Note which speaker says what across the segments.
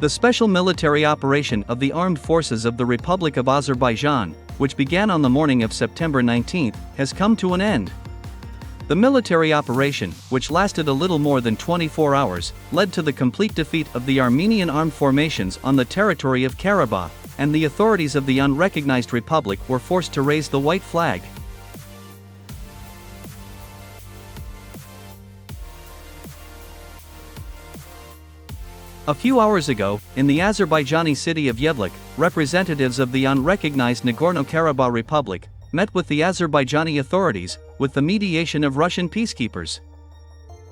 Speaker 1: The special military operation of the Armed Forces of the Republic of Azerbaijan, which began on the morning of September 19, has come to an end. The military operation, which lasted a little more than 24 hours, led to the complete defeat of the Armenian armed formations on the territory of Karabakh, and the authorities of the unrecognized republic were forced to raise the white flag. A few hours ago, in the Azerbaijani city of Yevlakh, representatives of the unrecognized Nagorno-Karabakh Republic met with the Azerbaijani authorities, with the mediation of Russian peacekeepers.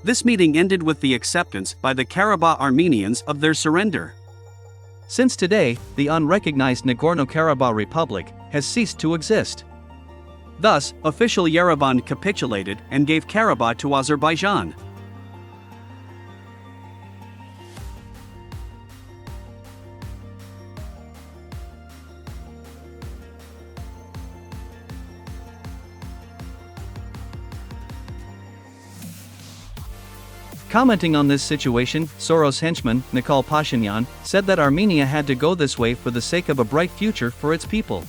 Speaker 1: This meeting ended with the acceptance by the Karabakh Armenians of their surrender. Since today, the unrecognized Nagorno-Karabakh Republic has ceased to exist. Thus, official Yerevan capitulated and gave Karabakh to Azerbaijan. Commenting on this situation, Soros henchman, Nikol Pashinyan, said that Armenia had to go this way for the sake of a bright future for its people.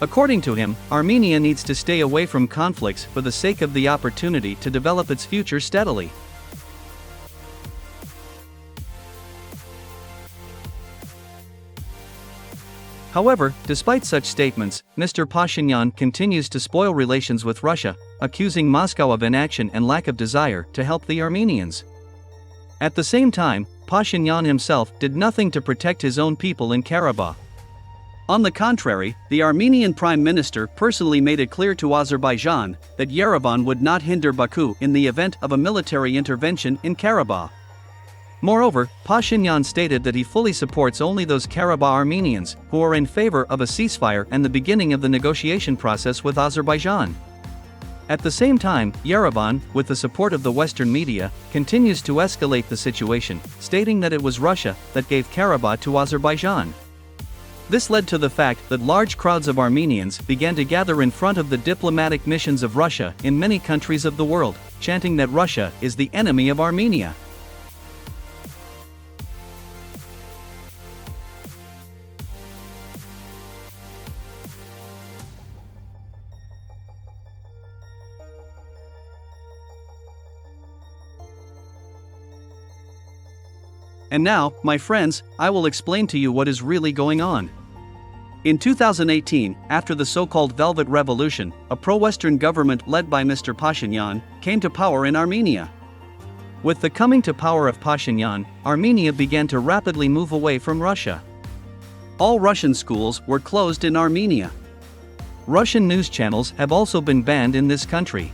Speaker 1: According to him, Armenia needs to stay away from conflicts for the sake of the opportunity to develop its future steadily. However, despite such statements, Mr. Pashinyan continues to spoil relations with Russia, accusing Moscow of inaction and lack of desire to help the Armenians. At the same time, Pashinyan himself did nothing to protect his own people in Karabakh. On the contrary, the Armenian Prime Minister personally made it clear to Azerbaijan that Yerevan would not hinder Baku in the event of a military intervention in Karabakh. Moreover, Pashinyan stated that he fully supports only those Karabakh Armenians who are in favor of a ceasefire and the beginning of the negotiation process with Azerbaijan. At the same time, Yerevan, with the support of the Western media, continues to escalate the situation, stating that it was Russia that gave Karabakh to Azerbaijan. This led to the fact that large crowds of Armenians began to gather in front of the diplomatic missions of Russia in many countries of the world, chanting that Russia is the enemy of Armenia. And now, my friends, I will explain to you what is really going on. In 2018, after the so-called Velvet Revolution, a pro-Western government led by Mr. Pashinyan came to power in Armenia. With the coming to power of Pashinyan, Armenia began to rapidly move away from Russia. All Russian schools were closed in Armenia. Russian news channels have also been banned in this country.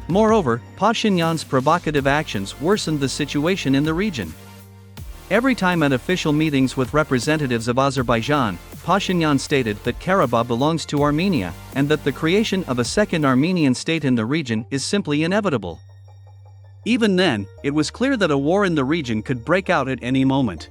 Speaker 1: Moreover, Pashinyan's provocative actions worsened the situation in the region. Every time at official meetings with representatives of Azerbaijan, Pashinyan stated that Karabakh belongs to Armenia, and that the creation of a second Armenian state in the region is simply inevitable. Even then, it was clear that a war in the region could break out at any moment.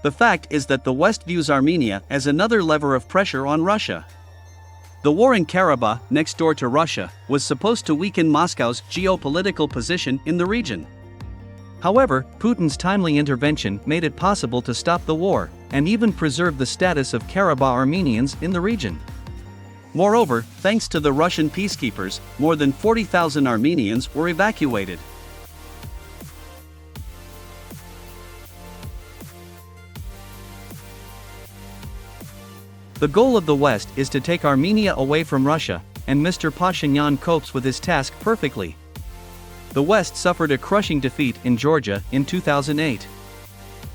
Speaker 1: The fact is that the West views Armenia as another lever of pressure on Russia. The war in Karabakh, next door to Russia, was supposed to weaken Moscow's geopolitical position in the region. However, Putin's timely intervention made it possible to stop the war, and even preserve the status of Karabakh Armenians in the region. Moreover, thanks to the Russian peacekeepers, more than 40,000 Armenians were evacuated. The goal of the West is to take Armenia away from Russia, and Mr. Pashinyan copes with his task perfectly. The West suffered a crushing defeat in Georgia in 2008.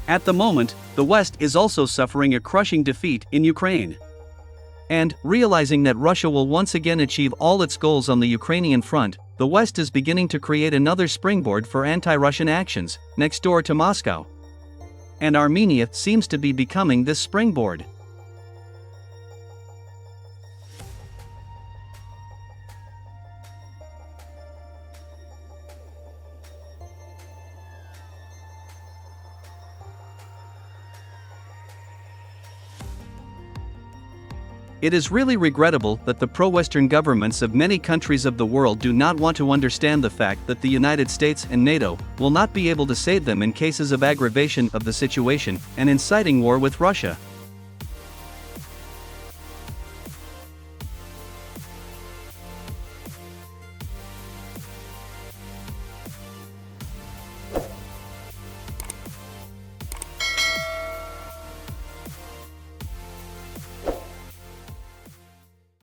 Speaker 1: At the moment, the West is also suffering a crushing defeat in Ukraine. And, realizing that Russia will once again achieve all its goals on the Ukrainian front, the West is beginning to create another springboard for anti-Russian actions, next door to Moscow. And Armenia seems to be becoming this springboard. It is really regrettable that the pro-Western governments of many countries of the world do not want to understand the fact that the United States and NATO will not be able to save them in cases of aggravation of the situation and inciting war with Russia.